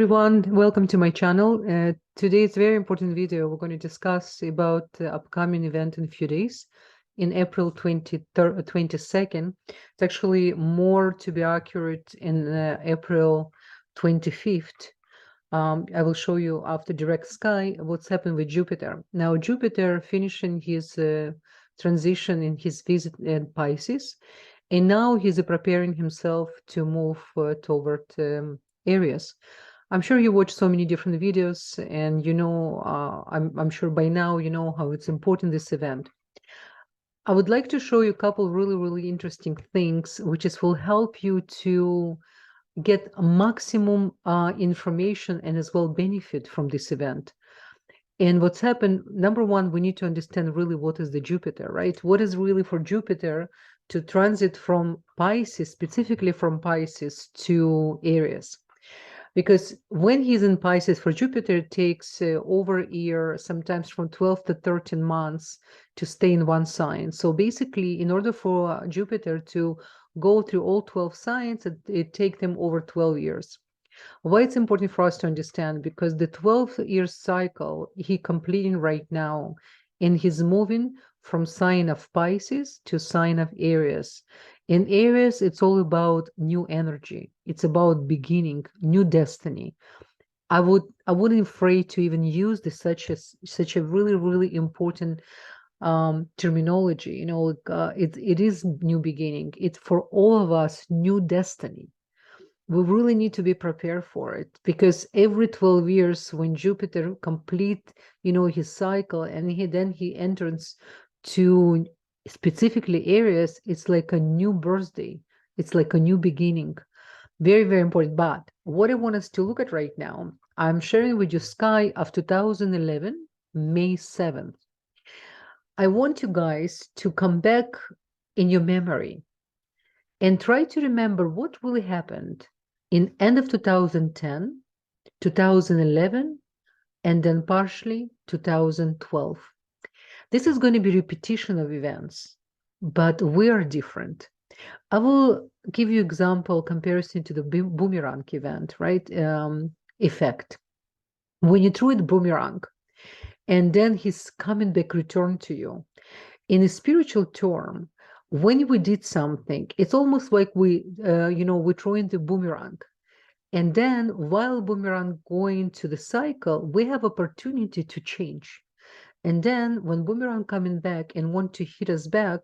everyone, welcome to my channel. Today is a very important video. We're going to discuss about the upcoming event in a few days in April 22nd. It's actually more, to be accurate, in April 25th. I will show you after direct sky what's happened with Jupiter. Now, Jupiter finishing his transition in his visit in Pisces, and now he's preparing himself to move toward Aries. I'm sure you watch so many different videos, and you know, I'm sure by now you know how it's important, this event. I would like to show you a couple really interesting things, which will help you to get maximum information and as well benefit from this event. And what's happened, number one, we need to understand really what is the Jupiter, right? What is really for Jupiter to transit from Pisces, specifically from Pisces to Aries. Because when he's in Pisces, for Jupiter, it takes over a year, sometimes from 12 to 13 months to stay in one sign. So basically, in order for Jupiter to go through all 12 signs, it takes them over 12 years. Why it's important for us to understand? Because the 12-year cycle he completing right now, and he's moving from sign of Pisces to sign of Aries. In Aries, it's all about new energy. It's about beginning, new destiny. I wouldn't afraid to even use this such a really important terminology. You know, it is new beginning. It's for all of us new destiny. We really need to be prepared for it, because every 12 years when Jupiter complete, you know, his cycle, and he enters to specifically Aries, it's like a new birthday. It's like a new beginning. Very important. But what I want us to look at right now, I'm sharing with you sky of 2011, May 7th. I want you guys to come back in your memory and try to remember what really happened in end of 2010, 2011, and then partially 2012. This is going to be repetition of events, but we are different. I will give you example comparison to the boomerang event, right? Effect. When you threw it boomerang, and then he's coming back, return to you. In a spiritual term, when we did something, it's almost like we throw in the boomerang. And then while boomerang going to the cycle, we have opportunity to change. And then when boomerang coming back and want to hit us back,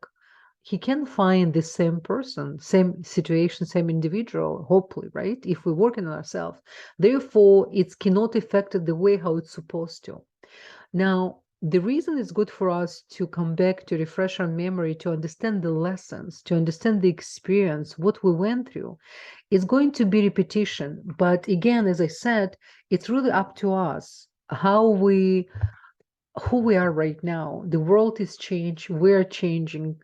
he can find the same person, same situation, same individual, hopefully, right? If we work on ourselves. Therefore, it cannot affect it the way how it's supposed to. Now, the reason it's good for us to come back to refresh our memory, to understand the lessons, to understand the experience, what we went through, is going to be repetition. But again, as I said, it's really up to us who we are right now. The world is changed. We're changing.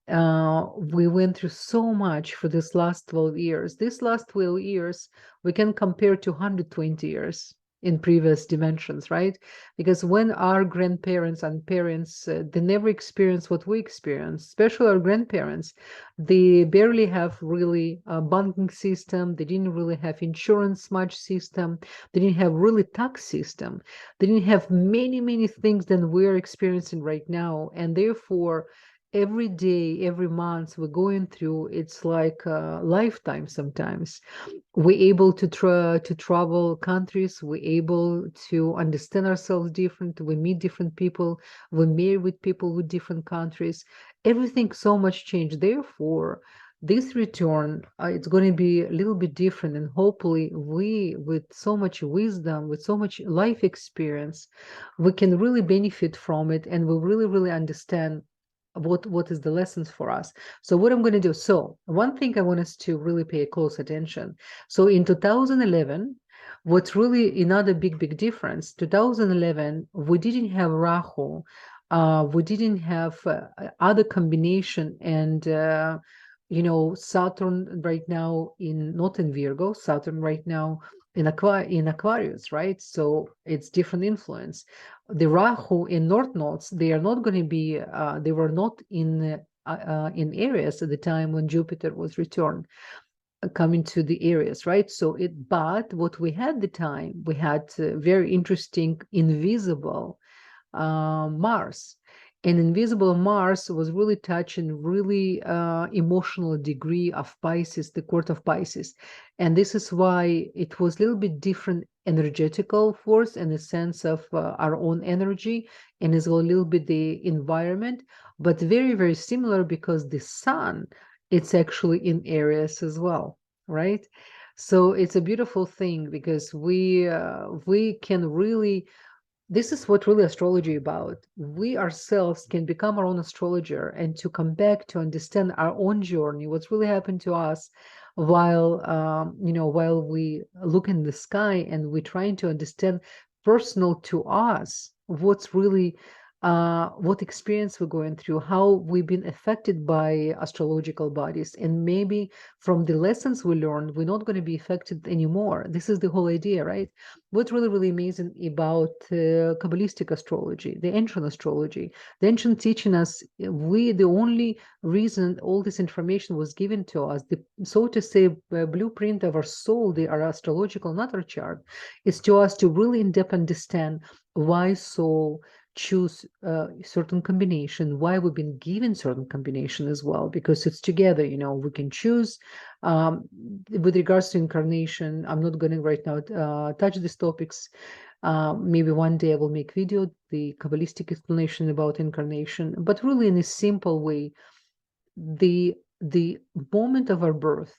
We went through so much for this last 12 years. This last 12 years, we can compare to 120 years in previous dimensions, right? Because when our grandparents and parents, they never experienced what we experienced, especially our grandparents. They barely have really a banking system. They didn't really have insurance much system. They didn't have really tax system. They didn't have many things than we're experiencing right now. And therefore, every day, every month we're going through, it's like a lifetime sometimes. We're able to travel countries, we're able to understand ourselves different, we meet different people, we marry with people with different countries. Everything so much changed. Therefore, this return, it's going to be a little bit different, and hopefully we, with so much wisdom, with so much life experience, we can really benefit from it, and we really understand what is the lessons for us. So what I'm going to do, so one thing I want us to really pay close attention. So in 2011, what's really another big difference, 2011, we didn't have Rahu, we didn't have other combination, and Saturn right now not in Virgo, Saturn right now in Aquarius, right? So it's different influence. The Rahu in North Nodes, they are not going to be, they were not in Aries at the time when Jupiter was returned. coming to the areas, right? So but what we had the time, we had very interesting invisible Mars. And invisible Mars was really touching really emotional degree of Pisces, the court of Pisces. And this is why it was a little bit different energetical force in the sense of our own energy, and as well a little bit the environment, but very, very similar because the sun, it's actually in Aries as well, right? So it's a beautiful thing because we can really, this is what really astrology about. We ourselves can become our own astrologer and to come back to understand our own journey, what's really happened to us while while we look in the sky and we're trying to understand personal to us what's really what experience we're going through, how we've been affected by astrological bodies, and maybe from the lessons we learned, we're not going to be affected anymore. This is the whole idea, right? What's really, really amazing about Kabbalistic astrology, the ancient astrology, the ancient teaching us, we, the only reason all this information was given to us, the, so to say, blueprint of our soul, our astrological natal chart, is to us to really in depth understand why soul choose certain combination, why we've been given certain combination as well, because it's together, we can choose. With regards to incarnation, I'm not going to right now touch these topics. Maybe one day I will make video, the Kabbalistic explanation about incarnation, but really in a simple way, the moment of our birth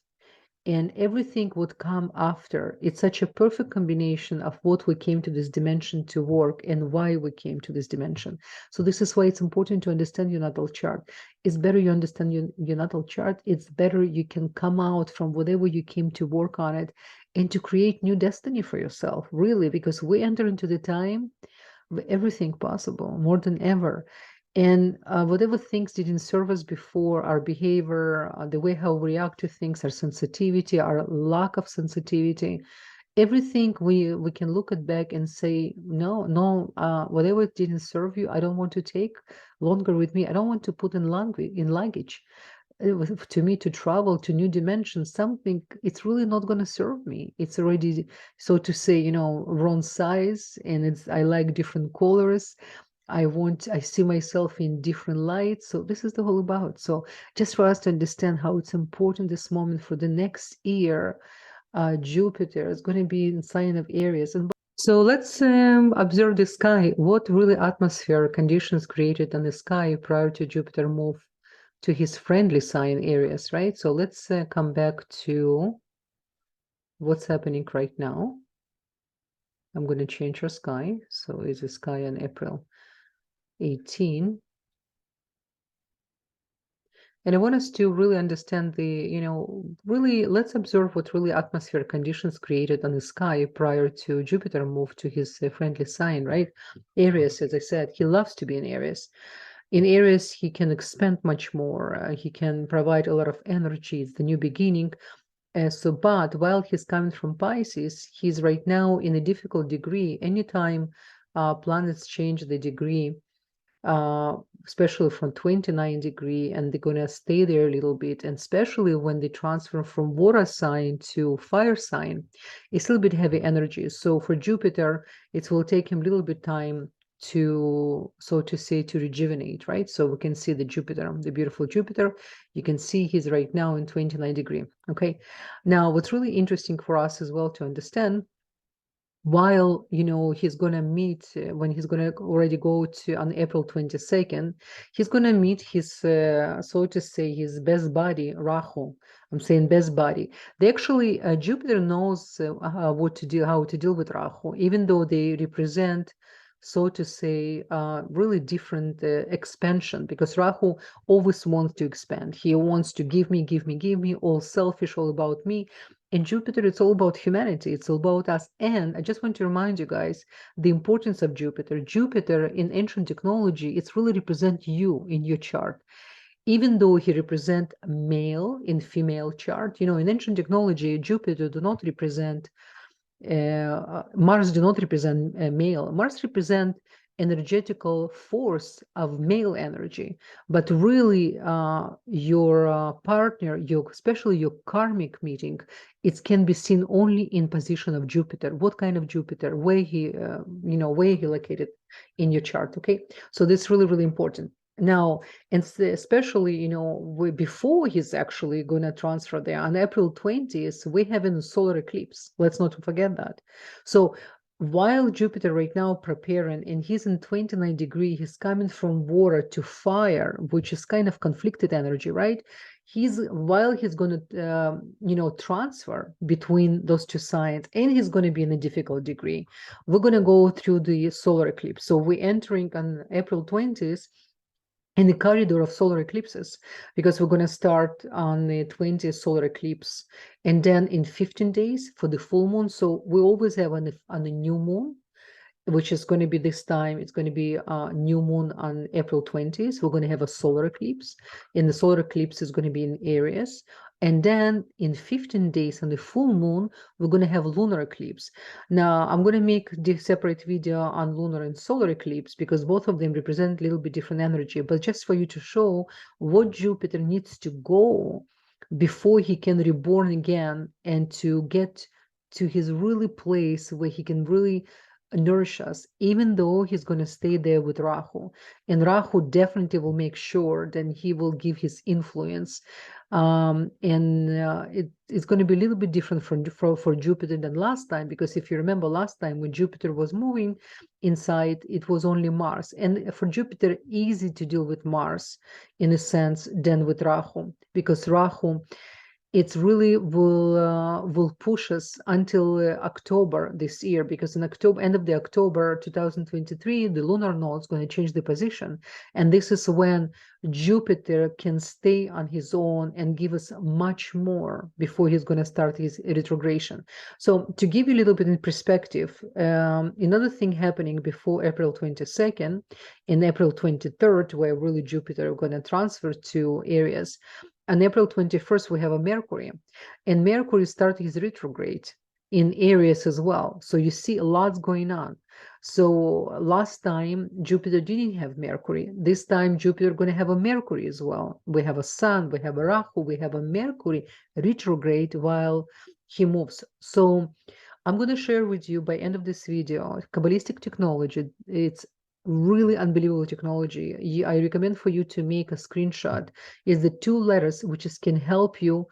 and everything would come after. It's such a perfect combination of what we came to this dimension to work and why we came to this dimension. So this is why it's important to understand your natal chart. It's better you understand your natal chart. It's better you can come out from whatever you came to work on it and to create new destiny for yourself, really, because we enter into the time with everything possible more than ever. And whatever things didn't serve us before, our behavior, the way how we react to things, our sensitivity, our lack of sensitivity, everything we can look at back and say, no, whatever didn't serve you, I don't want to take longer with me. I don't want to put in luggage. To me, to travel to new dimensions, something, it's really not going to serve me. It's already, so to say, wrong size, and I like different colors. I see myself in different lights. So this is the whole about. So just for us to understand how it's important this moment for the next year, Jupiter is going to be in sign of Aries. And so let's observe the sky. What really atmosphere conditions created on the sky prior to Jupiter move to his friendly sign Aries, right? So let's come back to what's happening right now. I'm going to change our sky. So it's the sky on April 18. And I want us to really understand really let's observe what really atmosphere conditions created on the sky prior to Jupiter move to his friendly sign, right? Aries, as I said, he loves to be in Aries. In Aries, he can expand much more. He can provide a lot of energy. It's the new beginning. But while he's coming from Pisces, he's right now in a difficult degree. Anytime planets change the degree, especially from 29 degree, and they're going to stay there a little bit, and especially when they transfer from water sign to fire sign, it's a little bit heavy energy. So for Jupiter, it will take him a little bit time to, so to say, to rejuvenate, right? So we can see the Jupiter, the beautiful Jupiter. You can see he's right now in 29 degree. Okay. Now, what's really interesting for us as well to understand, while he's going to meet when he's going to already go to on April 22nd, he's going to meet his so to say his best buddy Rahu. I'm saying best buddy. They actually Jupiter knows how to deal with Rahu, even though they represent, so to say, really different expansion, because Rahu always wants to expand. He wants to give me, all selfish, all about me. And Jupiter, it's all about humanity. It's all about us. And I just want to remind you guys the importance of Jupiter. Jupiter in ancient technology, it's really represent you in your chart. Even though he represent male in female chart, in ancient technology, Jupiter do not represent, Mars do not represent male. Mars represent energetical force of male energy, but really your partner, especially your karmic meeting, it can be seen only in position of Jupiter. What kind of Jupiter? Where he, where he located in your chart? Okay, so that's really, really important. Now, and especially, before he's actually going to transfer there on April 20th, we have a solar eclipse. Let's not forget that. So while Jupiter right now preparing, and he's in 29 degree, he's coming from water to fire, which is kind of conflicted energy, right? While he's going to transfer between those two signs, and he's going to be in a difficult degree, we're going to go through the solar eclipse. So we're entering on April 20th in the corridor of solar eclipses, because we're going to start on the 20th solar eclipse, and then in 15 days for the full moon. So we always have on the new moon, which is going to be this time, it's going to be new moon on April 20th. We're going to have a solar eclipse, and the solar eclipse is going to be in Aries. And then in 15 days on the full moon, we're going to have lunar eclipse. Now, I'm going to make the separate video on lunar and solar eclipse, because both of them represent a little bit different energy, but just for you to show what Jupiter needs to go before he can reborn again, and to get to his really place where he can really nourish us, even though he's going to stay there with Rahu. And Rahu definitely will make sure that he will give his influence. It's going to be a little bit different for Jupiter than last time, because if you remember last time when Jupiter was moving inside, it was only Mars. And for Jupiter, easy to deal with Mars in a sense than with Rahu, because Rahu, it really will push us until October this year, because in October, end of the October 2023, the lunar node is going to change the position, and this is when Jupiter can stay on his own and give us much more before he's going to start his retrogression. So to give you a little bit in perspective, another thing happening before April 22nd, in April 23rd, where really Jupiter is going to transfer to Aries. On April 21st, we have a Mercury, and Mercury started his retrograde in Aries as well. So you see a lot going on. So last time Jupiter didn't have Mercury. This time Jupiter going to have a Mercury as well. We have a Sun, we have a Rahu, we have a Mercury retrograde while he moves. So I'm going to share with you by end of this video Kabbalistic technology. It's really unbelievable technology. I recommend for you to make a screenshot. Is the 2 letters which can help you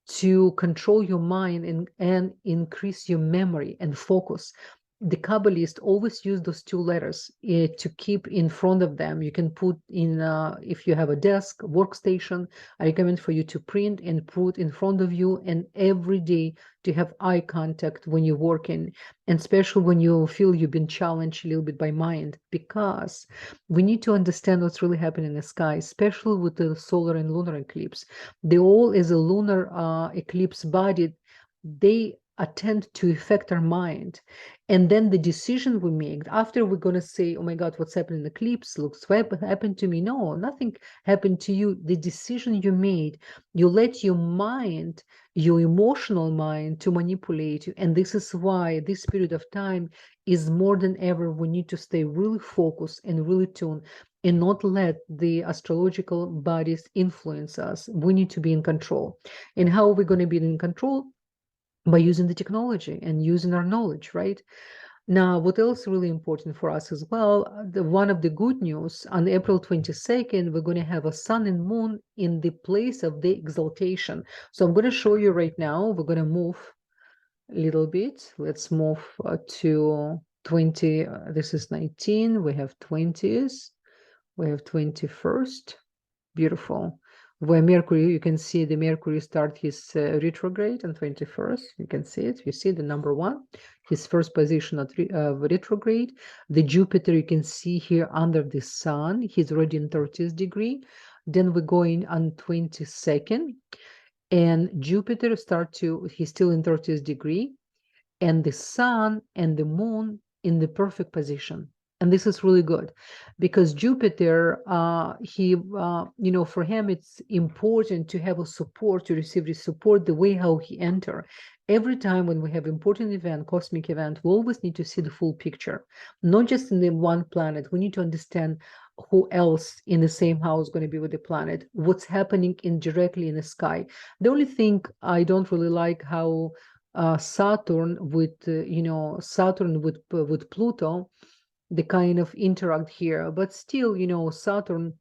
to control your mind and increase your memory and focus. The Kabbalists always use those 2 letters to keep in front of them. You can put in, if you have a desk, workstation, I recommend for you to print and put in front of you, and every day to have eye contact when you're working, and especially when you feel you've been challenged a little bit by mind, because we need to understand what's really happening in the sky, especially with the solar and lunar eclipse. They all, as a lunar eclipse body, they attend to affect our mind. And then the decision we make after, we're going to say, oh my God, what's happening in the eclipse? Looks what happened to me. No, nothing happened to you. The decision you made, you let your mind, your emotional mind, to manipulate you. And this is why this period of time is more than ever, we need to stay really focused and really tuned, and not let the astrological bodies influence us. We need to be in control. And how are we going to be in control? By using the technology and using our knowledge, right? Now, what else really important for us as well, one of the good news, on April 22nd, we're going to have a sun and moon in the place of the exaltation. So I'm going to show you right now. We're going to move a little bit. Let's move to 20. This is 19. We have 20s. We have 21st. Beautiful. Where Mercury, you can see the Mercury start his retrograde on 21st. You can see it. You see the number 1, his first position of retrograde. The Jupiter, you can see here under the Sun. He's already in 30th degree. Then we're going on 22nd. And Jupiter he's still in 30th degree. And the Sun and the Moon in the perfect position. And this is really good because Jupiter, for him, it's important to have a support, to receive the support, the way how he enter. Every time when we have important event, cosmic event, we always need to see the full picture, not just in the one planet. We need to understand who else in the same house going to be with the planet, what's happening indirectly in the sky. The only thing I don't really like how Saturn with Pluto, the kind of interact here, but still, Saturn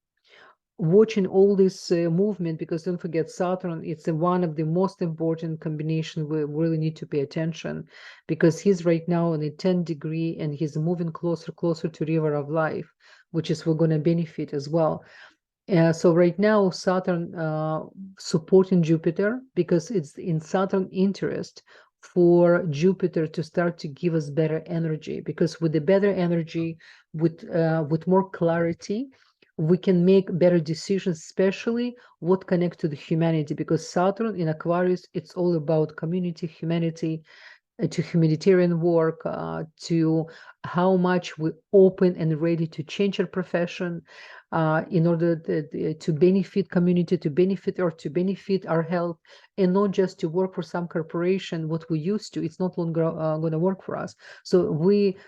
watching all this movement, because don't forget Saturn, it's one of the most important combination we really need to pay attention, because he's right now in a 10 degree and he's moving closer to river of life, which is we're going to benefit as well. So right now Saturn supporting Jupiter, because it's in Saturn interest for Jupiter to start to give us better energy, because with the better energy, with more clarity, we can make better decisions, especially what connect to the humanity, because Saturn in Aquarius, it's all about community, humanity, to humanitarian work, to how much we open and ready to change our profession in order to benefit community, to benefit Earth, to benefit our health, and not just to work for some corporation, what we used to. It's not longer going to work for us. So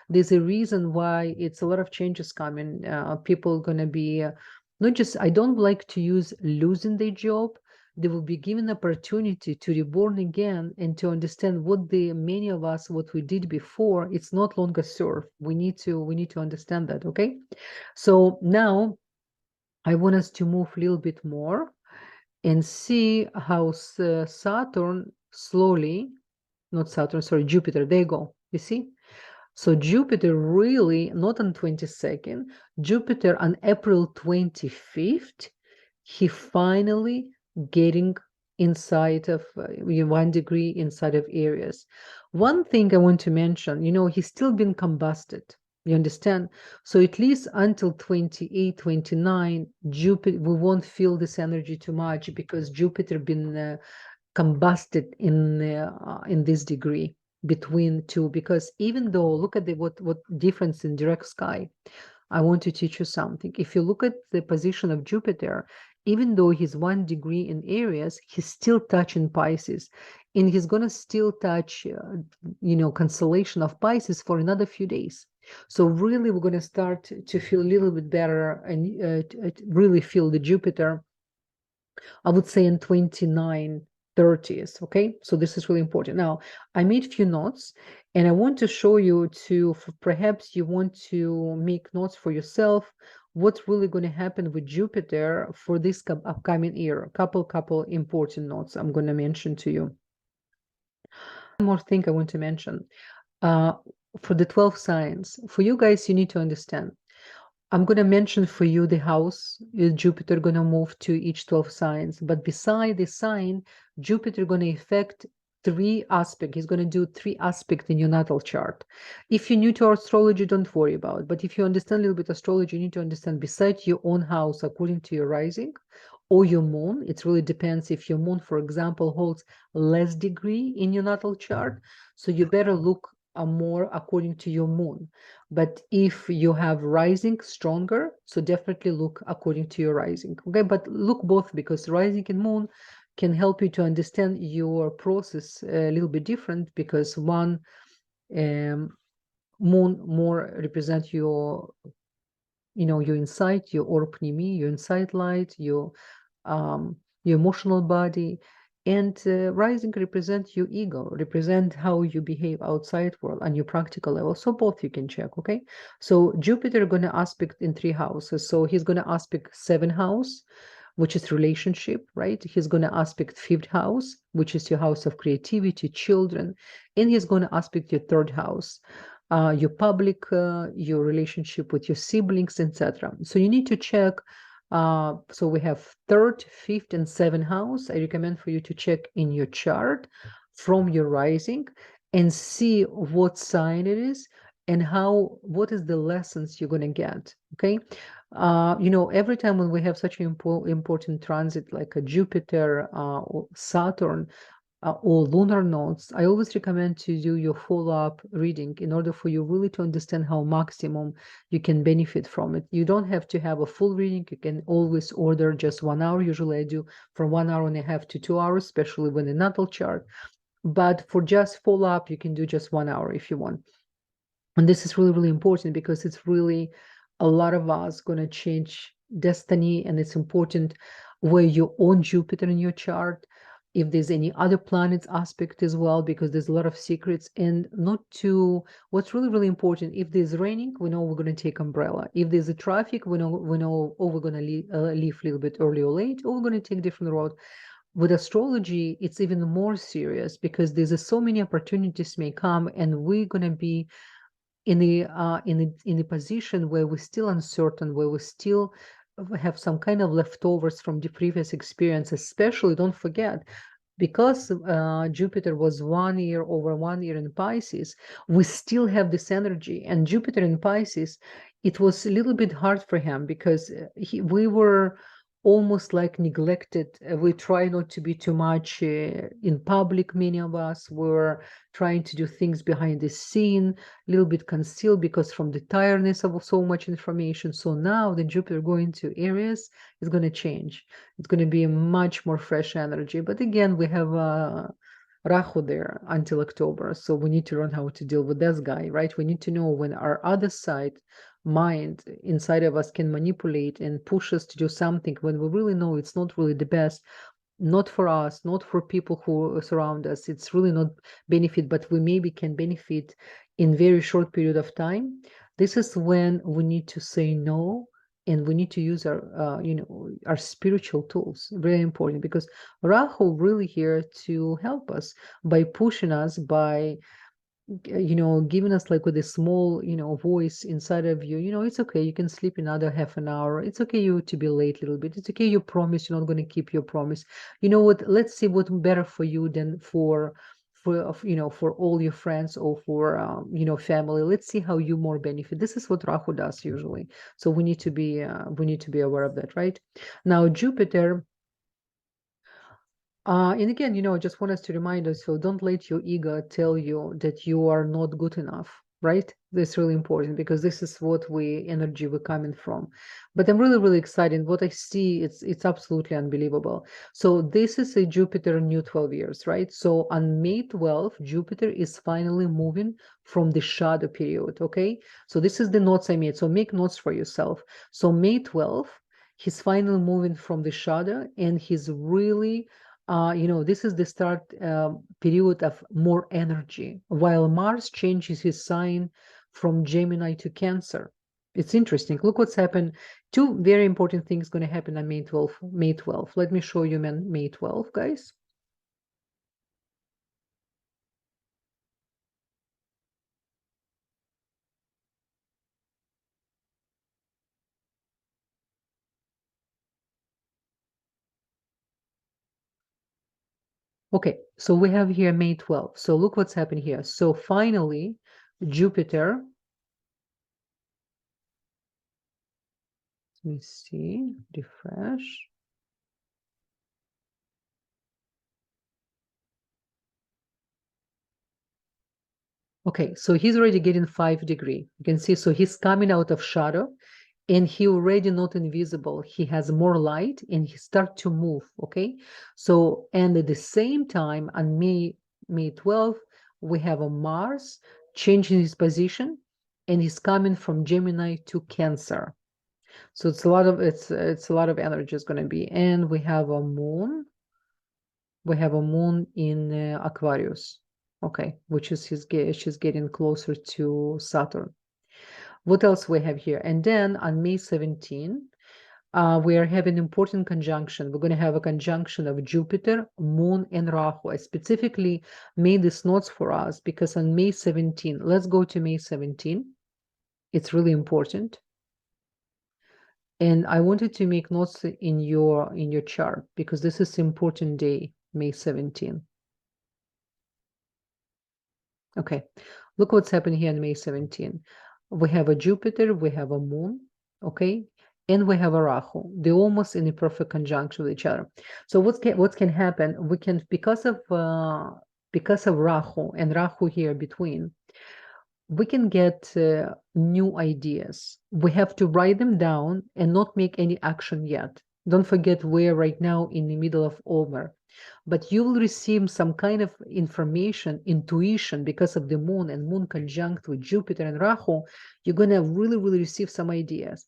there's a reason why it's a lot of changes coming. People going to be not just, I don't like to use losing their job. They will be given opportunity to reborn again and to understand what many of us, what we did before, it's not longer serve. We need to understand that. Okay. So now I want us to move a little bit more and see how Saturn slowly, not Saturn, sorry, Jupiter, there you go. You see? So Jupiter really, not on 22nd, Jupiter on April 25th, he finally getting inside of 1 degree inside of Aries. One thing I want to mention, he's still been combusted. You understand? So at least until 28, 29, Jupiter, we won't feel this energy too much because Jupiter been combusted in this degree between two. Because even though, look at what difference in direct sky. I want to teach you something. If you look at the position of Jupiter, even though he's 1 degree in Aries, he's still touching Pisces, and he's gonna still touch, constellation of Pisces for another few days. So really, we're gonna start to feel a little bit better and really feel the Jupiter. I would say in 29, 30s. Okay, so this is really important. Now, I made a few notes, and I want to show you perhaps you want to make notes for yourself. What's really going to happen with Jupiter for this upcoming year? Couple important notes I'm going to mention to you. One more thing I want to mention. For the 12 signs, for you guys, you need to understand. I'm going to mention for you the house Jupiter going to move to each 12 signs, but beside the sign, Jupiter going to affect 3 aspects. He's going to do 3 aspects in your natal chart. If you're new to astrology, don't worry about it. But if you understand a little bit astrology, you need to understand beside your own house, according to your rising or your moon. It really depends if your moon, for example, holds less degree in your natal chart. So you better look more according to your moon. But if you have rising stronger, so definitely look according to your rising. Okay, but look both, because rising and moon can help you to understand your process a little bit different, because one moon more represent your your insight, your orpnimi, your insight light, your emotional body, and rising represent your ego, represent how you behave outside world on your practical level. So both you can check. Okay, so Jupiter going to aspect in 3 houses. So he's going to aspect 7th house, which is relationship, right? He's going to aspect 5th house, which is your house of creativity, children, and he's going to aspect your 3rd house, your public, your relationship with your siblings, etc. So you need to check. So we have 3rd, 5th, and 7th house. I recommend for you to check in your chart from your rising and see what sign it is and what is the lessons you're going to get. Okay. Every time when we have such an important transit like a Jupiter or Saturn, or lunar nodes, I always recommend to do your follow-up reading in order for you really to understand how maximum you can benefit from it. You don't have to have a full reading. You can always order just 1 hour. Usually I do from 1.5 hours to 2 hours, especially when a natal chart. But for just follow-up, you can do just 1 hour if you want. And this is really, really important because it's really a lot of us going to change destiny. And it's important where you own Jupiter in your chart, if there's any other planets aspect as well, because there's a lot of secrets. And not to, what's really, really important, if there's raining, we know we're going to take umbrella. If there's a traffic, we know, oh, we're going to leave a little bit early or late, or we're going to take different road. With astrology, it's even more serious because there's so many opportunities may come, and we're going to be in the position where we're still uncertain, where we still have some kind of leftovers from the previous experience. Especially, don't forget, because Jupiter was 1 year over 1 year in Pisces, we still have this energy. And Jupiter in Pisces, it was a little bit hard for him because we were almost like neglected. We try not to be too much in public. Many of us were trying to do things behind the scene, a little bit concealed because from the tiredness of so much information. So now the Jupiter going to Aries is going to change. It's going to be a much more fresh energy. But again, we have Rahu there until October. So we need to learn how to deal with this guy, right? We need to know when our other side mind inside of us can manipulate and push us to do something when we really know it's not really the best, not for us, not for people who surround us. It's really not benefit, but we maybe can benefit in very short period of time. This is when we need to say no, and we need to use our our spiritual tools. Very important, because Rahu really here to help us by pushing us, by giving us like with a small, voice inside of you, it's okay, you can sleep another half an hour. It's okay you to be late a little bit. It's okay, you promise you're not going to keep your promise. You know what? Let's see what's better for you than for all your friends or for family. Let's see how you more benefit. This is what Rahu does usually. So we need to be aware of that, right? Now Jupiter. And again, I just want us to remind us, so don't let your ego tell you that you are not good enough, right? That's really important because this is what energy we're coming from. But I'm really, really excited. What I see, it's absolutely unbelievable. So this is a Jupiter new 12 years, right? So on May 12th, Jupiter is finally moving from the shadow period, okay? So this is the notes I made. So make notes for yourself. So May 12th, he's finally moving from the shadow, and he's really this is the start period of more energy, while Mars changes his sign from Gemini to Cancer. It's interesting. Look what's happened. Two very important things going to happen on May 12th. May 12th. Let me show you May 12th, guys. Okay, so we have here May 12th. So look what's happened here. So finally, Jupiter, let me see, refresh. Okay, so he's already getting 5 degree. You can see, so he's coming out of shadow, and he already not invisible. He has more light, and he start to move. Okay, so and at the same time on May 12th, we have a Mars changing his position, and he's coming from Gemini to Cancer. So it's a lot of it's a lot of energy is going to be, and we have a moon. We have a moon in Aquarius. Okay, which is she's getting closer to Saturn. What else we have here? And then on May 17, we are having important conjunction. We're going to have a conjunction of Jupiter, Moon, and Rahu. I specifically made these notes for us because on May 17, let's go to May 17. It's really important. And I wanted to make notes in your chart because this is important day, May 17. Okay, look what's happening here on May 17. We have a Jupiter, we have a moon, okay? and we have a Rahu. They're almost in a perfect conjunction with each other. So what can happen? We can, because of Rahu and Rahu here between, we can get new ideas. We have to write them down and not make any action yet. Don't forget, we're right now in the middle of Omer, but you will receive some kind of information, intuition, because of the moon and moon conjunct with Jupiter and Rahu. You're going to really, really receive some ideas.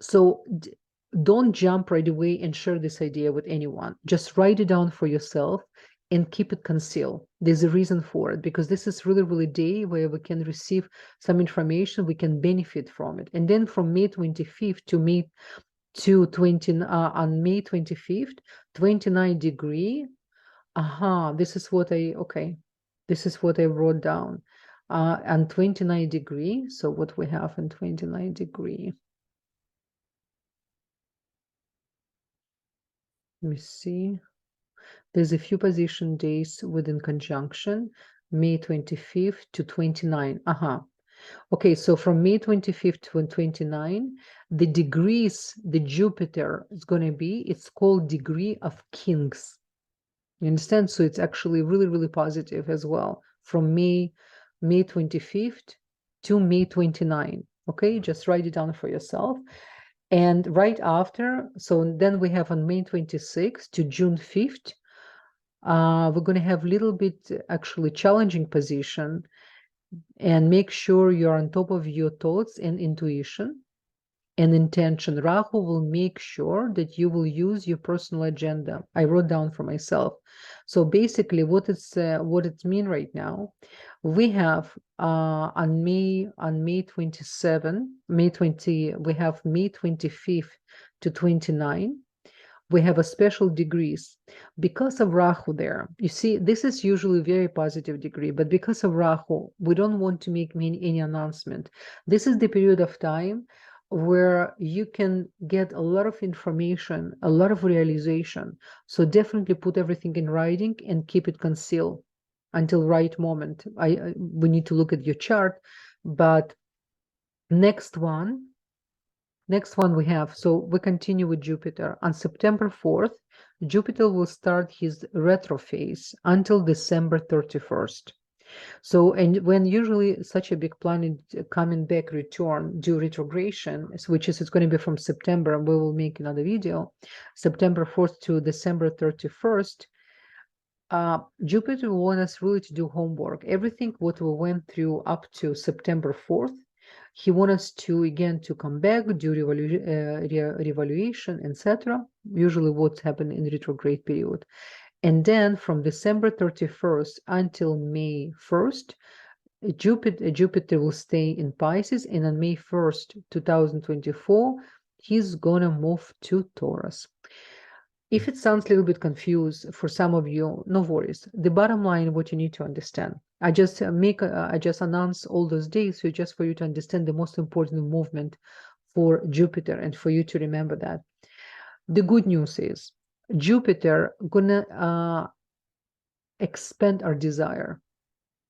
So don't jump right away and share this idea with anyone. Just write it down for yourself and keep it concealed. There's a reason for it, because this is really, really day where we can receive some information, we can benefit from it. And then from May 25th to May to 20 on May 25th, 29-degree. This is what this is what I wrote down. And 29-degree. So what we have in 29-degree. Let me see. There's a few position days within conjunction, May 25th to 29. Okay, so from May 25th to 29, the degrees, the Jupiter is going to be, it's called degree of kings. You understand? So it's actually really, really positive as well. From May 25th to May 29. Okay, just write it down for yourself. And right after, so then we have on May 26th to June 5th, we're going to have a little bit actually challenging position, and make sure you're on top of your thoughts and intuition and intention. Rahu will make sure that you will use your personal agenda. I wrote down for myself. So basically what it's mean right now, we have on May 27, May 20, we have May 25th to 29. We have a special degrees because of Rahu there. You see, this is usually a very positive degree, but because of Rahu, we don't want to make any announcement. This is the period of time where you can get a lot of information, a lot of realization. So definitely put everything in writing and keep it concealed until right moment. We need to look at your chart, but next one we have, so we continue with Jupiter. On September 4th, Jupiter will start his retro phase until December 31st. So, and when usually such a big planet coming back return due retrogression, which is it's going to be from September, and we will make another video, September 4th to December 31st, Jupiter will want us really to do homework. Everything what we went through up to September 4th, he wants us to again to come back, do revaluation, etc. Usually what's happened in retrograde period. And then from December 31st until May 1st, Jupiter will stay in Pisces, and on May 1st, 2024, he's gonna move to Taurus. If it sounds a little bit confused for some of you, no worries. The bottom line, what you need to understand, I just announce all those days, so just for you to understand the most important movement for Jupiter and for you to remember that. The good news is Jupiter gonna expand our desire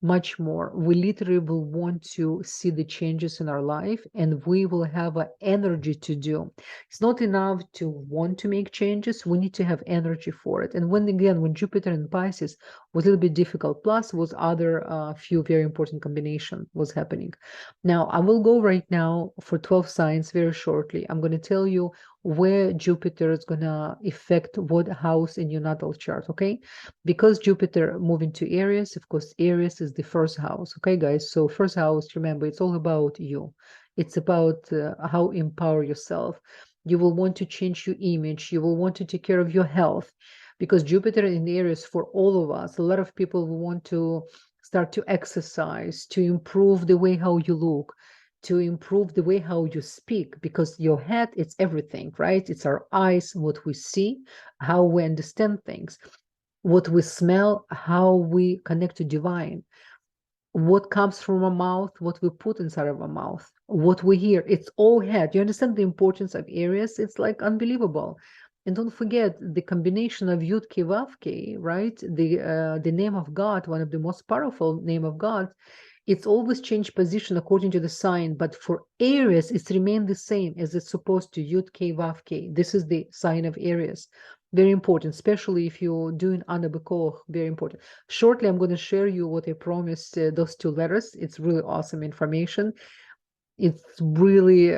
much more. We literally will want to see the changes in our life, and we will have an energy to do. It's not enough to want to make changes. We need to have energy for it. And when Jupiter in Pisces was a little bit difficult, plus was other few very important combination was happening. Now I will go right now for 12 signs very shortly. I'm going to tell you where Jupiter is going to affect what house in your natal chart, okay? Because Jupiter moving to Aries, of course, Aries is the first house, okay, guys? So first house, remember, it's all about you. It's about how empower yourself. You will want to change your image. You will want to take care of your health, because Jupiter in Aries for all of us, a lot of people will want to start to exercise, to improve the way how you look, to improve the way how you speak, because your head, it's everything, right? It's our eyes, what we see, how we understand things, what we smell, how we connect to divine, what comes from our mouth, what we put inside of our mouth, what we hear. It's all head. You understand the importance of Aries? It's like unbelievable. And don't forget the combination of Yud Ke Vav Ke, right? The name of God, one of the most powerful name of God, It's always changed position according to the sign, but for Aries, it's remained the same as it's supposed to. Yud K Vav K. This is the sign of Aries. Very important, especially if you're doing Ana Bekoch, very important. Shortly, I'm going to share you what I promised, those 2 letters. It's really awesome information. It's really,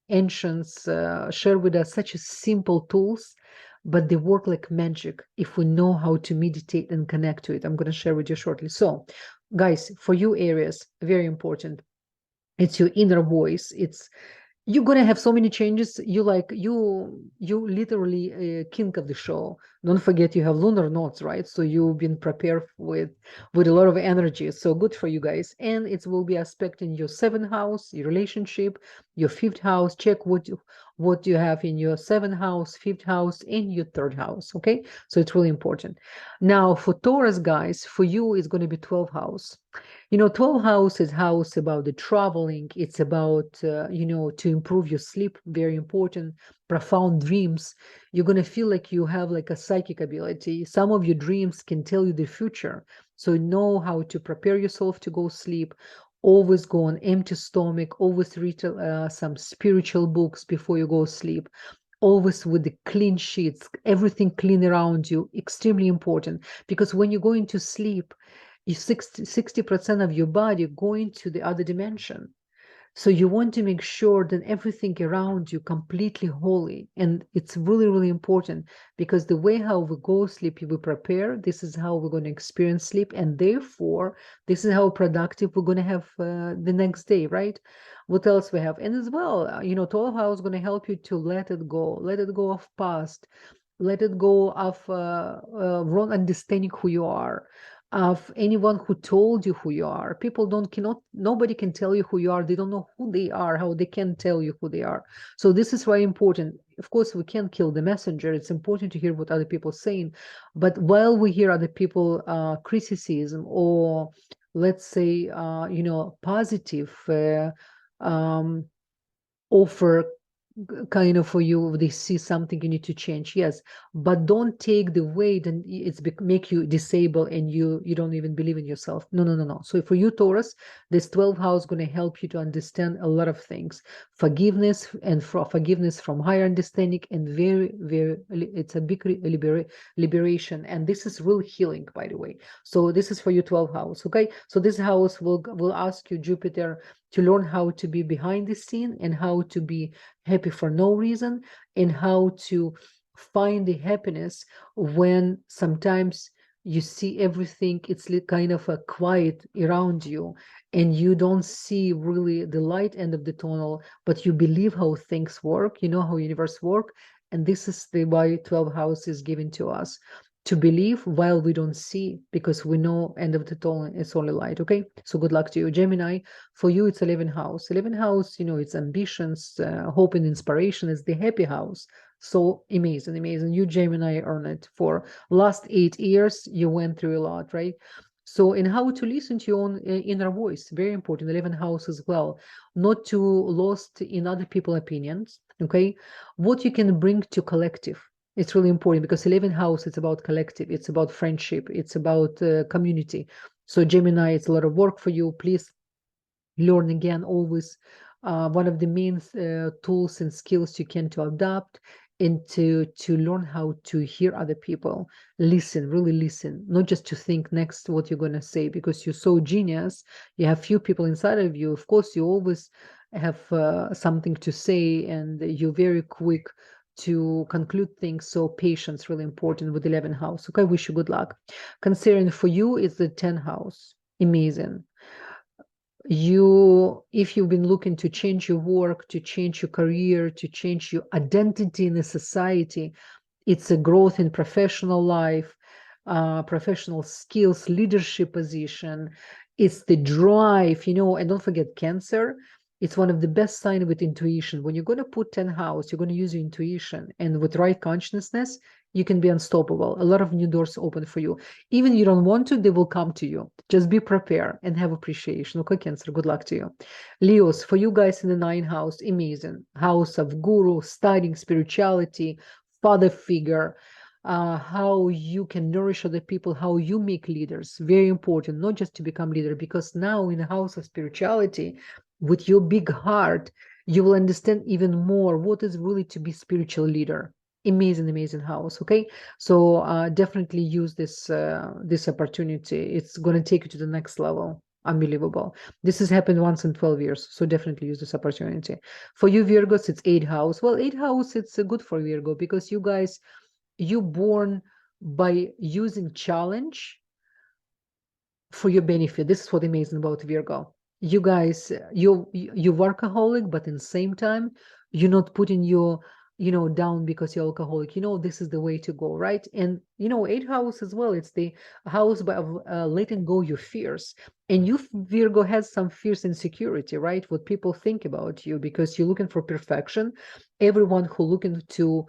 ancients share with us such a simple tools, but they work like magic if we know how to meditate and connect to it. I'm going to share with you shortly. So, guys, for you Aries, very important. It's your inner voice. You're gonna have so many changes. You literally king of the show. Don't forget you have lunar nodes, right? So you've been prepared with a lot of energy. So good for you guys. And it will be aspecting your 7th house, your relationship, your 5th house. Check what you have in your 7th house, 5th house, and your 3rd house. Okay, so it's really important. Now for Taurus, guys, for you it's going to be 12th house. 12 house is house about the traveling. It's about, to improve your sleep. Very important. Profound dreams. You're going to feel like you have like a psychic ability. Some of your dreams can tell you the future. So know how to prepare yourself to go sleep. Always go on empty stomach. Always read some spiritual books before you go sleep. Always with the clean sheets, everything clean around you. Extremely important, because when you go into sleep, 60% of your body going to the other dimension. So you want to make sure that everything around you completely holy. And it's really, really important, because the way how we go sleep, we prepare, this is how we're going to experience sleep. And therefore, this is how productive we're going to have the next day, right? What else we have? And as well, 12 house is going to help you to let it go of past, let it go of wrong understanding who you are, of anyone who told you who you are. People nobody can tell you who you are. They don't know who they are, how they can tell you who they are. So this is very important. Of course, we can't kill the messenger. It's important to hear what other people are saying. But while we hear other people criticism, or let's say, positive offer, kind of for you, they see something you need to change, yes, but don't take the weight and it's make you disabled and you don't even believe in yourself. No, no, no, no. So for you Taurus, this 12th house is going to help you to understand a lot of things, forgiveness, and forgiveness from higher understanding, and very, very, it's a big liberation, and this is real healing, by the way. So this is for you 12th house. Okay, so this house will ask you, Jupiter, to learn how to be behind the scene, and how to be happy for no reason, and how to find the happiness when sometimes you see everything, it's kind of a quiet around you, and you don't see really the light end of the tunnel, but you believe how things work, how universe work. And this is the why 12 house is given to us, to believe while we don't see, because we know end of the tunnel is only light. Okay, so good luck to you, Gemini. For you, it's 11th house. 11th house, it's ambitions, hope and inspiration. Is the happy house. So amazing, amazing. You, Gemini, earn it. For last 8 years, you went through a lot, right? So, and how to listen to your own inner voice, very important. 11th house as well, not to lost in other people's opinions. Okay, what you can bring to collective. It's really important, because 11th house, it's about collective, it's about friendship, it's about community. So Gemini, it's a lot of work for you. Please learn again, always one of the main tools and skills you can to adapt, and to learn how to hear other people. Listen, really listen, not just to think next what you're going to say, because you're so genius, you have few people inside of you. Of course, you always have something to say, and you're very quick to conclude things. So patience really important with 11th house. Okay, wish you good luck. Considering for you is the 10th house. Amazing. If you've been looking to change your work, to change your career, to change your identity in the society, it's a growth in professional life, professional skills, leadership position. It's the drive, and don't forget Cancer. It's one of the best signs with intuition. When you're going to put 10th house, you're going to use your intuition, and with right consciousness, you can be unstoppable. A lot of new doors open for you. Even you don't want to, they will come to you. Just be prepared and have appreciation. Okay, Cancer, good luck to you. Leos, for you guys in the 9th house, amazing. House of guru, studying spirituality, father figure. how you can nourish other people, how you make leaders. Very important, not just to become leader, because now in the house of spirituality, with your big heart, you will understand even more what is really to be spiritual leader. Amazing house. Okay, so definitely use this opportunity. It's going to take you to the next level. Unbelievable. This has happened once in 12 years, so definitely use this opportunity. For you Virgos, it's 8th house. Well, 8th house, it's good for Virgo, because you guys, you born by using challenge for your benefit. This is what amazing about Virgo. You guys, you workaholic, but in the same time, you're not putting your, down because you're alcoholic. This is the way to go, right? And 8th house as well. It's the house of letting go your fears. And you, Virgo, has some fears and insecurity, right? What people think about you, because you're looking for perfection. Everyone who looking to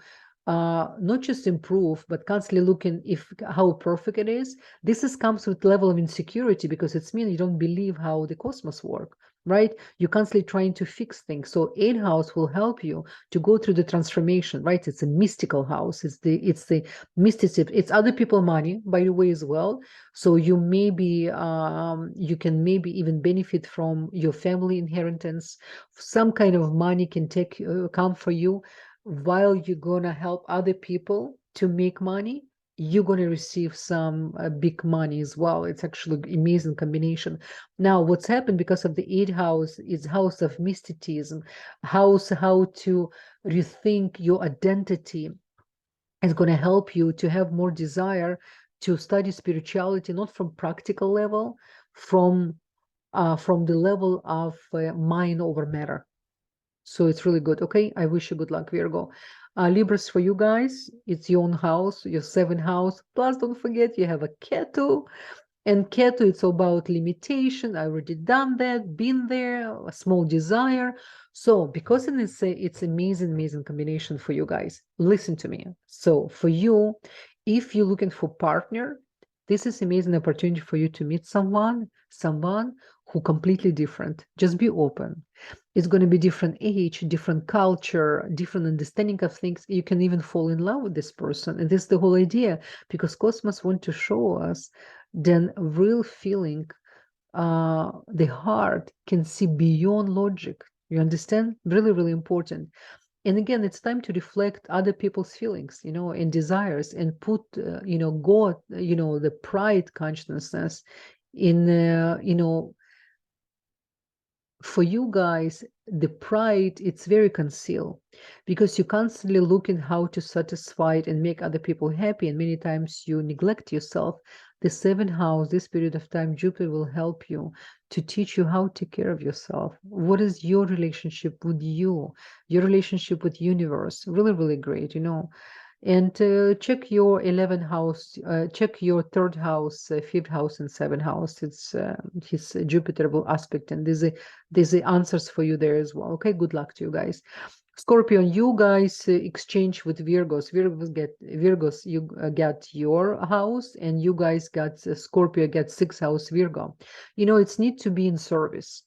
not just improve, but constantly looking if how perfect it is. This comes with level of insecurity, because it's mean you don't believe how the cosmos work, right? You're constantly trying to fix things. So 8th house will help you to go through the transformation, right? It's a mystical house. It's the mysticism. It's other people money, by the way, as well. So you you can maybe even benefit from your family inheritance. Some kind of money can come for you while you're gonna help other people to make money. You're going to receive some big money as well. It's actually an amazing combination. Now, what's happened because of the 8th house is house of mysticism, house how to rethink your identity. Is going to help you to have more desire to study spirituality, not from practical level, from the level of mind over matter. So it's really good. Okay, I wish you good luck, Virgo. Libras, for you guys, it's your own house, your 7th house. Plus, don't forget you have a Ketu. And Ketu, it's about limitation. I already done that, been there, a small desire. So because it's amazing combination for you guys. Listen to me. So for you, if you're looking for partner, this is amazing opportunity for you to meet someone who completely different. Just be open. It's going to be different age, different culture, different understanding of things. You can even fall in love with this person. And this is the whole idea, because Cosmos want to show us then real feeling, the heart can see beyond logic. You understand? Really important. And again, it's time to reflect other people's feelings, and desires, and put, God, the pride consciousness in, for you guys, the pride, it's very concealed, because you constantly looking how to satisfy it and make other people happy, and many times you neglect yourself. The 7th house, this period of time, Jupiter will help you to teach you how to take care of yourself. What is your relationship with you, your relationship with universe? Really great, and check your 11th house, check your 3rd house, 5th house, and 7th house. It's his Jupiter will aspect, and there's the answers for you there as well. Okay, good luck to you guys. Scorpio, you guys exchange with Virgos. Virgos, you get your house, and you guys got Scorpio get 6th house Virgo. It's need to be in service.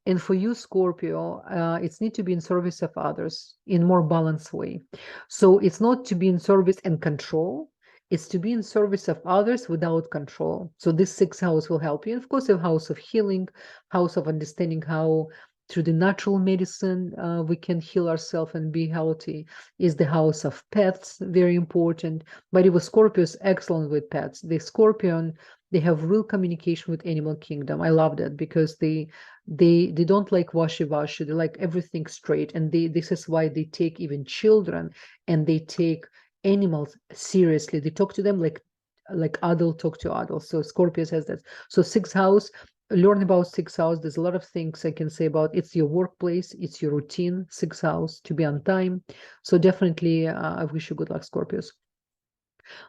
And for you, Scorpio, it's need to be in service of others in more balanced way. So it's not to be in service and control. It's to be in service of others without control. So this 6th house will help you. And of course, a house of healing, house of understanding how through the natural medicine we can heal ourselves and be healthy, is the house of pets, very important. But it was Scorpios excellent with pets. The Scorpion, they have real communication with animal kingdom. I love that, because they don't like washy-washy. They like everything straight, and this is why they take even children, and they take animals seriously. They talk to them like adult talk to adults. So Scorpio has that. So 6th house, learn about 6th house. There's a lot of things I can say about it's your workplace, it's your routine. 6th house, to be on time. So definitely I wish you good luck, Scorpios.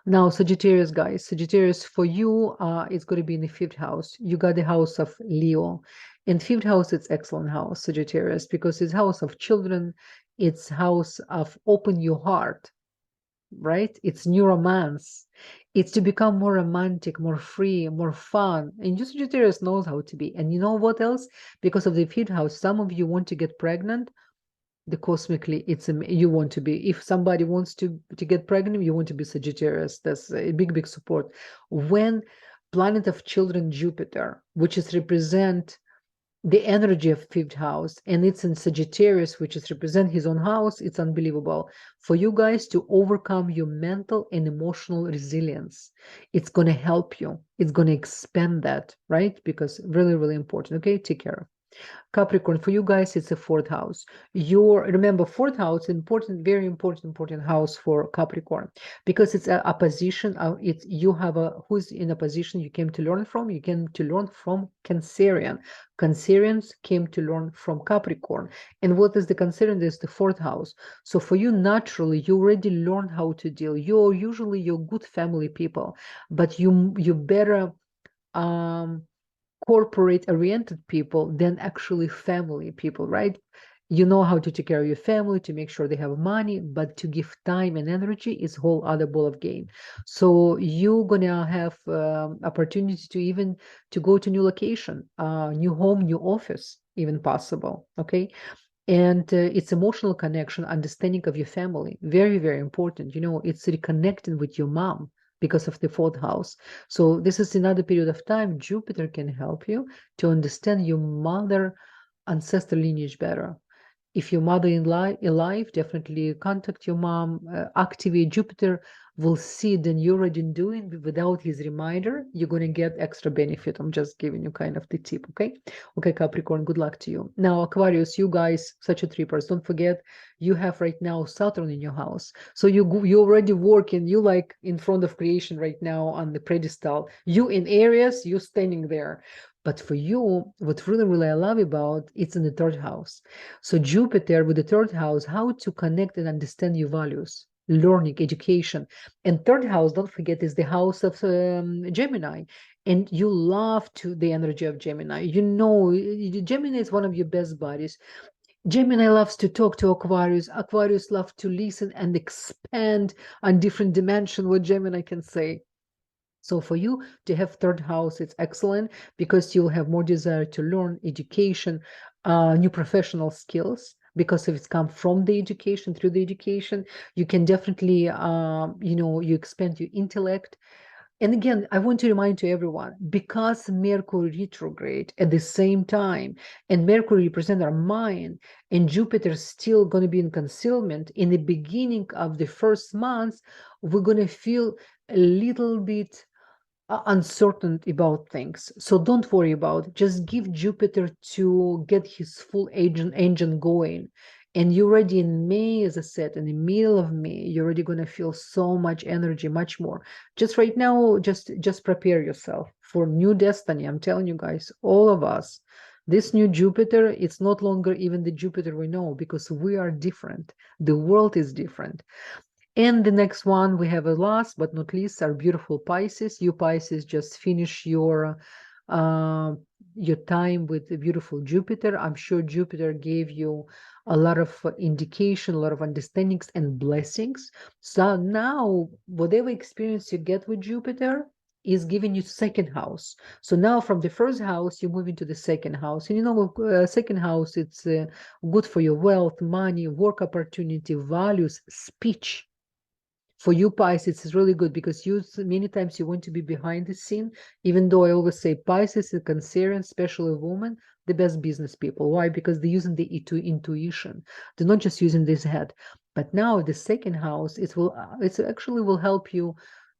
Now, Sagittarius, guys, Sagittarius, for you, it's going to be in the 5th house. You got the house of Leo. In 5th house, it's excellent house, Sagittarius, because it's house of children. It's house of open your heart, right? It's new romance. It's to become more romantic, more free, more fun. And you, Sagittarius, knows how to be. And you know what else? Because of the 5th house, some of you want to get pregnant. the cosmically, you want to be. If somebody wants to get pregnant, you want to be Sagittarius. That's a big support. When planet of children Jupiter, which is represent the energy of fifth house, and it's in Sagittarius, which is represent his own house, it's unbelievable for you guys to overcome your mental and emotional resilience. It's going to help you. It's going to expand that, right? Because really important. Okay, take care. Capricorn, for you guys, it's a fourth house. Remember, fourth house, very important house for Capricorn, because it's a position. It's you have who's in a position you came to learn from. You came to learn from Cancerian. Cancerians came to learn from Capricorn. And what is the Cancerian? Is the fourth house. So for you, naturally, you already learned how to deal. You're good family people, but you better corporate oriented people than actually family people, right? You know how to take care of your family, to make sure they have money, but to give time and energy is whole other ball of game. So you're gonna have opportunity to even to go to new location, new home, new office, even possible. Okay. And it's emotional connection, understanding of your family, very important. It's reconnecting with your mom because of the fourth house. So this is another period of time Jupiter can help you to understand your mother ancestral lineage better. If your mother alive, definitely contact your mom, activate Jupiter. Will see then you're already doing without his reminder, you're going to get extra benefit. I'm just giving you kind of the tip. Okay, Capricorn, good luck to you. Now Aquarius, you guys, such a trippers, don't forget you have right now Saturn in your house, so you already working, you like in front of creation right now on the pedestal, you in Aries, you standing there. But for you, what really I love about it's in the third house. So Jupiter with the third house, how to connect and understand your values, learning, education. And third house, don't forget, is the house of Gemini. And you love the energy of Gemini. Gemini is one of your best buddies. Gemini loves to talk to Aquarius. Aquarius loves to listen and expand on different dimension what Gemini can say. So for you to have third house, it's excellent because you'll have more desire to learn education, new professional skills. Because if it's come from the education, through the education, you can definitely, you expand your intellect. And again, I want to remind to everyone, because Mercury retrograde at the same time, and Mercury represents our mind, and Jupiter is still going to be in concealment, in the beginning of the first months, we're going to feel a little bit uncertain about things. So don't worry about it. Just give Jupiter to get his full engine going. And you're already in May, as I said, in the middle of May, you're already going to feel so much energy, much more. Just right now, just prepare yourself for new destiny. I'm telling you guys, all of us, this new Jupiter, it's not longer even the Jupiter we know, because we are different. The world is different. And the next one we have, a last but not least, our beautiful Pisces. You Pisces just finish your time with the beautiful Jupiter. I'm sure Jupiter gave you a lot of indication, a lot of understandings and blessings. So now whatever experience you get with Jupiter is giving you second house. So now from the first house, you move into the second house. And second house, it's good for your wealth, money, work opportunity, values, speech. For you Pisces, it's really good because many times you want to be behind the scene, even though I always say Pisces is Cancerian, especially women, the best business people. Why? Because they're using the intuition. They're not just using this head. But now the second house, it actually will help you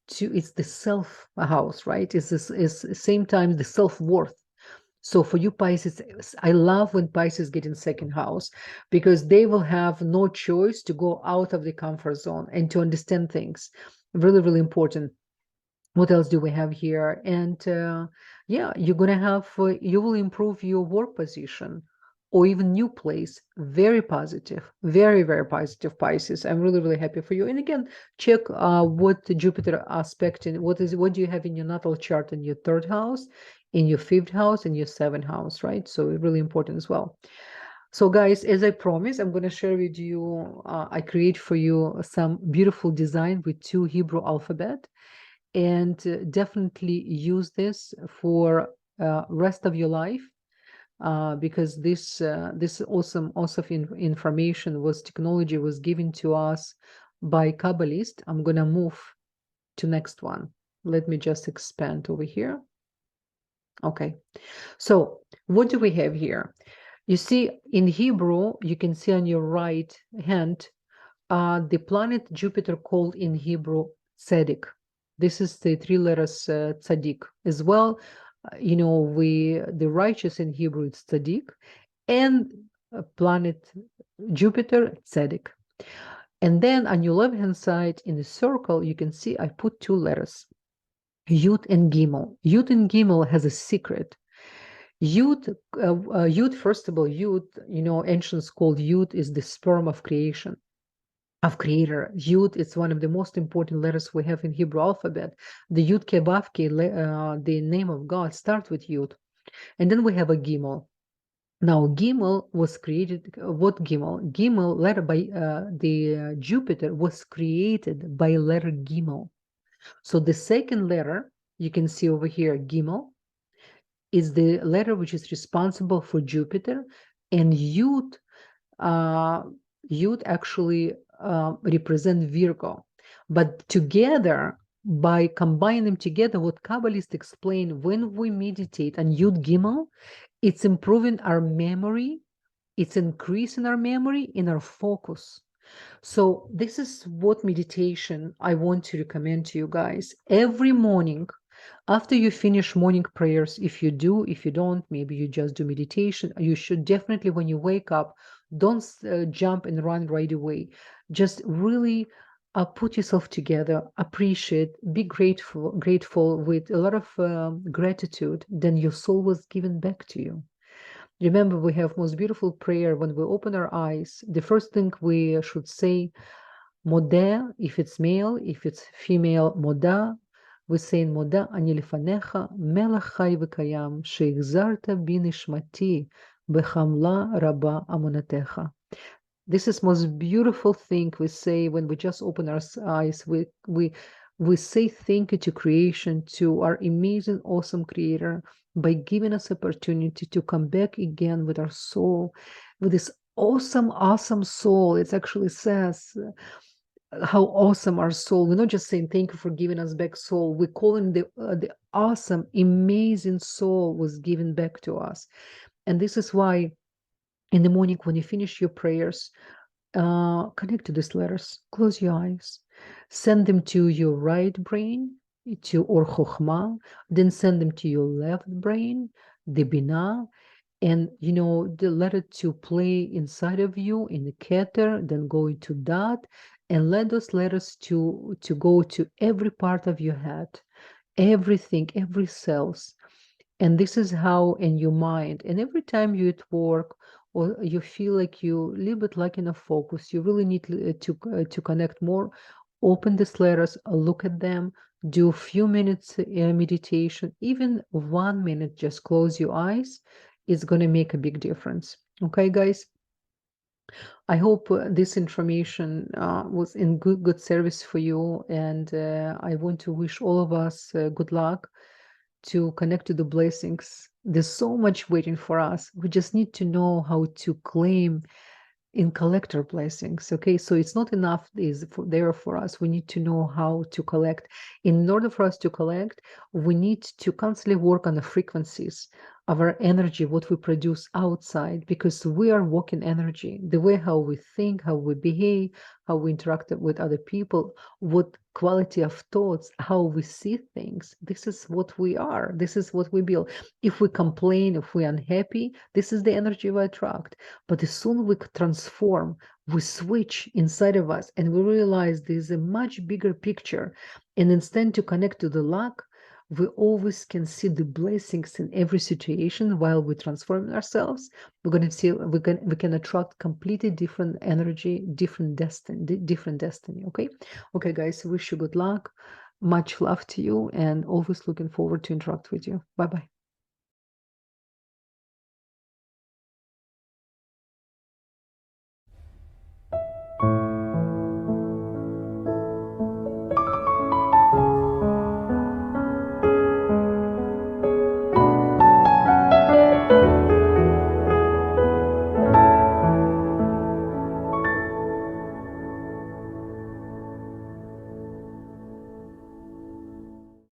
it's the self house, right? It's same time the self-worth. So for you Pisces, I love when Pisces get in second house, because they will have no choice to go out of the comfort zone and to understand things. Really important. What else do we have here? And yeah, you're going to have, you will improve your work position or even new place. Very positive, very positive Pisces. I'm really happy for you. And again, check what the Jupiter aspect and what do you have in your natal chart in your third house, in your fifth house, and your seventh house, right? So really important as well. So guys, as I promised, I'm going to share with you, I create for you some beautiful design with 2 Hebrew alphabet, and definitely use this for rest of your life, because this awesome information technology was given to us by Kabbalists. I'm gonna move to next one. Let me just expand over here. Okay, so what do we have here? You see, in Hebrew, you can see on your right hand the planet Jupiter, called in Hebrew Tzedek. This is the three letters Tzaddik as well. The righteous in Hebrew is Tzaddik, and planet Jupiter Tzedek. And then on your left hand side in the circle, you can see I put two letters, Yud and Gimel. Yud and Gimel has a secret. Yud, first of all, Yud, ancients called Yud is the sperm of creation, of creator. Yud is one of the most important letters we have in Hebrew alphabet. The Yud Kevavke, the name of God, starts with Yud. And then we have a Gimel. Now, Gimel was created, what Gimel? Gimel, letter by the Jupiter, was created by letter Gimel. So the second letter, you can see over here, Gimel, is the letter which is responsible for Jupiter, and Yud actually represent Virgo. But together, by combining them together, what Kabbalists explain, when we meditate on Yud Gimel, it's improving our memory, it's increasing our memory and our focus. So this is what meditation I want to recommend to you guys. Every morning, after you finish morning prayers, if you do, if you don't, maybe you just do meditation, you should definitely, when you wake up, don't jump and run right away. Just really put yourself together, appreciate, be grateful with a lot of gratitude. Then your soul was given back to you. Remember, we have most beautiful prayer when we open our eyes. The first thing we should say, Modeh, if it's male, if it's female, Moda. We say Moda ani lefanecha melech chai v'kayam she'exarta bi nishmati bechamla rabba amonatecha. This is most beautiful thing we say when we just open our eyes. We say thank you to creation, to our amazing, awesome creator, by giving us opportunity to come back again with our soul, with this awesome soul. It actually says how awesome our soul. We're not just saying thank you for giving us back soul. We call him the awesome, amazing soul was given back to us. And this is why in the morning when you finish your prayers, connect to these letters, close your eyes, send them to your right brain, to Or Chokhmah, then send them to your left brain, the Binah, and the letter to play inside of you in the Keter, then go into that, and let those letters to go to every part of your head, everything, every cells. And this is how in your mind, and every time you at work or you feel like you a little bit lacking of focus, you really need to connect more, open these letters, look at them, do a few minutes meditation, even 1 minute, just close your eyes. It's going to make a big difference. Okay, guys? I hope this information was in good service for you, and I want to wish all of us good luck to connect to the blessings. There's so much waiting for us. We just need to know how to claim in collector blessings. Okay, so it's not enough there for us. We need to know how to collect. In order for us to collect, we need to constantly work on the frequencies of our energy, what we produce outside, because we are walking energy. The way how we think, how we behave, how we interact with other people, what quality of thoughts, how we see things. This is what we are. This is what we build. If we complain, if we're unhappy, this is the energy we attract. But as soon as we transform, we switch inside of us, and we realize there's a much bigger picture. And instead to connect to the luck, we always can see the blessings in every situation while we transform ourselves. We're going to see we can attract completely different energy, different destiny. Okay, guys, wish you good luck, much love to you, and always looking forward to interact with you. Bye bye.